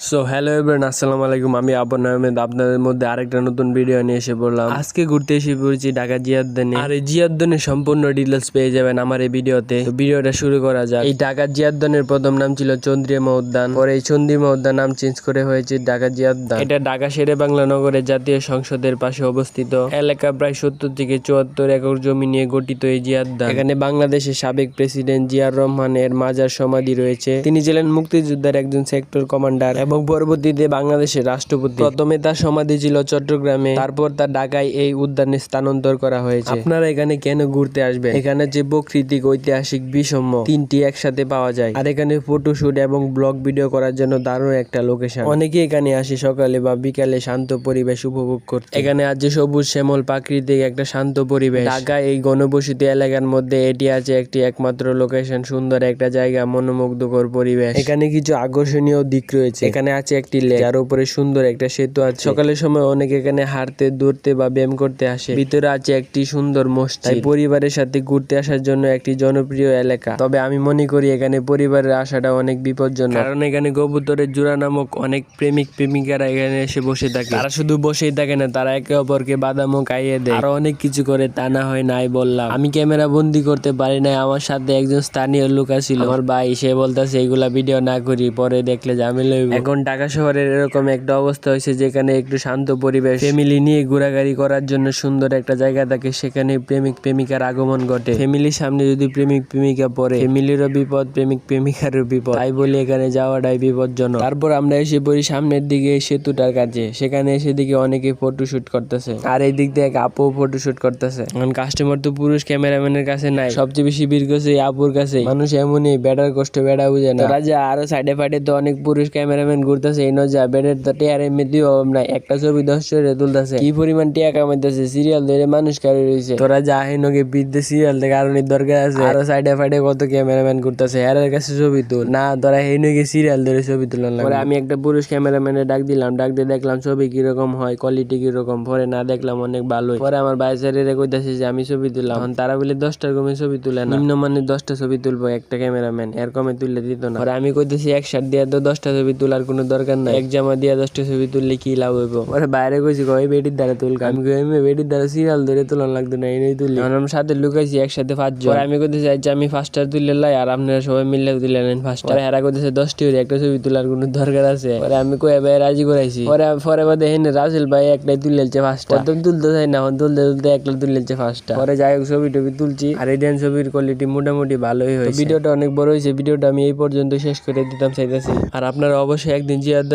So hello everyone, আসসালামু আলাইকুম। আমি আবু আহমেদ আপনাদের মধ্যে আরেকটা নতুন ভিডিও নিয়ে এসে পড়লাম। আজকে ঘুরতে এসে পড়েছি ঢাকা জিয়াউদ্দিনে। আর এই জিয়াউদ্দিনের সম্পূর্ণ ডিটেলস পেয়ে যাবেন আমার এই ভিডিওতে। তো ভিডিওটা শুরু করা যাক। এই ঢাকা জিয়াউদ্দিনের প্রথম নাম ছিল চন্দ্রিমা উদ্যান, পরে এই চন্দ্রিমা উদ্যান নাম চেঞ্জ করে হয়েছে ঢাকা জিয়াউদ্দিন। এটা ঢাকা শেরে বাংলা নগরের জাতীয় সংসদের পাশে অবস্থিত। এলাকা প্রায় 70 থেকে 74 একর জমি নিয়ে গঠিত এই জিয়াউদ্দিন। এখানে বাংলাদেশের সাবেক প্রেসিডেন্ট জিয়াউর রহমানের মাজার সমাধি রয়েছে। তিনি ছিলেন মুক্তিযোদ্ধার একজন সেক্টর কমান্ডার এবং পরবর্তীতে বাংলাদেশের রাষ্ট্রপতি। প্রথমে তার সমাধি ছিল চট্টগ্রামে, তারপর তার ঢাকায় এই উদ্যানে স্থানান্তর করা হয়েছে। আপনারা এখানে কেন ঘুরতে আসবেন? এখানে যে প্রাকৃতিক ঐতিহাসিক বিষম্য তিনটি একসাথে পাওয়া যায়। আর এখানে ফটোশুট এবং ব্লগ ভিডিও করার জন্য দারুণ একটা লোকেশন। অনেকে এখানে আসে সকালে বা বিকালে শান্ত পরিবেশ উপভোগ করতে। এখানে আছে সবুজ শ্যামল প্রাকৃতিক একটা শান্ত পরিবেশ। ঢাকা এই ঘনবসতি এলাকার মধ্যে এটি আছে একটি একমাত্র লোকেশন। সুন্দর একটা জায়গা, মনোমুগ্ধকর পরিবেশ। এখানে কিছু আকর্ষণীয় দিক রয়েছে। এখানে আছে একটি লেক, যার উপরে সুন্দর একটা সেতু আছে। সকালের সময় অনেকে এখানে হাঁটতে, দৌড়তে বা ব্যায়াম করতে আসে। ভিতরে আছে একটি সুন্দর মসজিদ। তাই পরিবারের সাথে ঘুরতে আসার জন্য একটি জনপ্রিয় এলাকা। তবে আমি মনে করি এখানে পরিবারের আসাটা অনেক বিপজ্জনক, কারণ এখানে কবুতরের জোড়া নামক অনেক প্রেমিক প্রেমিকারা এখানে এসে বসে থাকে। তারা শুধু বসেই থাকে না, তারা একে অপরকে বাদামও খাইয়ে দেয়, আরো অনেক কিছু করে। তা না হয় নাই বললাম, আমি ক্যামেরা বন্দি করতে পারি নাই। আমার সাথে একজন স্থানীয় লোক ছিল, আমার ভাই, সে বলতেছে এগুলা ভিডিও না করি, পরে দেখলে ঝামেলা হইব। এখন ঢাকা শহরের এরকম একটা অবস্থা হয়েছে যেখানে একটু শান্ত পরিবেশ, ফ্যামিলি নিয়ে ঘোরাঘুরি করার জন্য সুন্দর একটা জায়গা থাকে, সেখানে প্রেমিক প্রেমিকার আগমন ঘটে। ফ্যামিলির সামনে যদি প্রেমিক প্রেমিকা পড়ে, ফ্যামিলিরও বিপদ, প্রেমিক প্রেমিকারও বিপদ। তাই বলি এখানে যাওয়াটাই বিপজ্জনক। তারপর আমরা এসে পড়ি সামনের দিকে সেতুটার কাছে। সেখানে এসে দিকে অনেকে ফটোশুট করতেছে, আর এই দিক দিয়ে এক আপু ফটোশুট করতেছে। এখন কাস্টমার তো পুরুষ ক্যামেরাম্যানের কাছে নাই, সবচেয়ে বেশি ভিড় করছে এই আপুর কাছে। মানুষ এমনই, বেটার কষ্ট বেড়া বুঝে না। রাজা আরো সাইডে ফাইডে তো অনেক পুরুষ ক্যামেরাম্যান ঘুরতেছে। এই নজা বেডের তো টিয়ার এমনিতেই অভাব নাই, একটা ছবি 10 টাকা তুলতেছে। কি পরিমাণ টিয়া কামাইতেছে, সিরিয়াল ধরে মানুষ কারি রয়েছে। তোরা যা হেনকে বিদ্যে সিরিয়াল দেখে কারণ দরকার আছে। আরো সাইডে ফাইডে কত ক্যামেরাম্যান ঘুরতেছে, এর কাছে ছবি তুল না, তোরা হেনকে সিরিয়াল ধরে ছবি তুলন। পরে আমি একটা পুরুষ ক্যামেরাম্যানে ডাক দিলাম, ডাক দিয়ে দেখলাম ছবি কিরকম হয়, কোয়ালিটি কিরকম। পরে না দেখলাম অনেক ভালোই। পরে আমার বাইসারে কইতাছে যে আমি ছবি তুললাম। তারা বলে 10টার কমে ছবি তুলে না, নিম্নমানের 10টা ছবি তুলবো একটা ক্যামেরাম্যান, এর কমে তুললে দিত না। পরে আমি কইতেছি এক শার্ট দিয়ে তো 10টা ছবি তোলার কোনো দরকার নাই, এক জামা দিয়ে 10টা ছবি তুললে কি লাভ হইব। পরে বাইরে কইছি কই বেডির দ্বারা তুল, আমি কই বেডির দ্বারা সিরিয়াল ধরে তুলন লাগতো না, এই তুলি। আমরা সাথে লুকাইছি একসাথে 5 জন। পরে আমি কইতেছি আচ্ছা আমি 5টা তুললে লাই, আর আপনারা সবাই মিলে তুলে নেন 5টা। পরে হেরা কইতেছে 10টি হইরে একটা ছবি তোলার কোনো দরকার আছে? পরে আমি কই ভাই রাজি করাইছি। পরে বাদে হেন রাসেল ভাই একটাই তুললেছে 5টা, প্রথম তুলতে চাই না, তুলতে তুলতে একটা তুললেছে 5টা। পরে যাই হোক ছবি টবি তুলছি, আর এই ছবির কোয়ালিটি মোটামুটি ভালোই হয়েছে। ভিডিওটা অনেক বড় হয়েছে, ভিডিওটা আমি এই পর্যন্ত শেষ করে দিতাম চাইতেছি। আর আপনারা অবশ্যই একদিন জিয়াউদ্দিন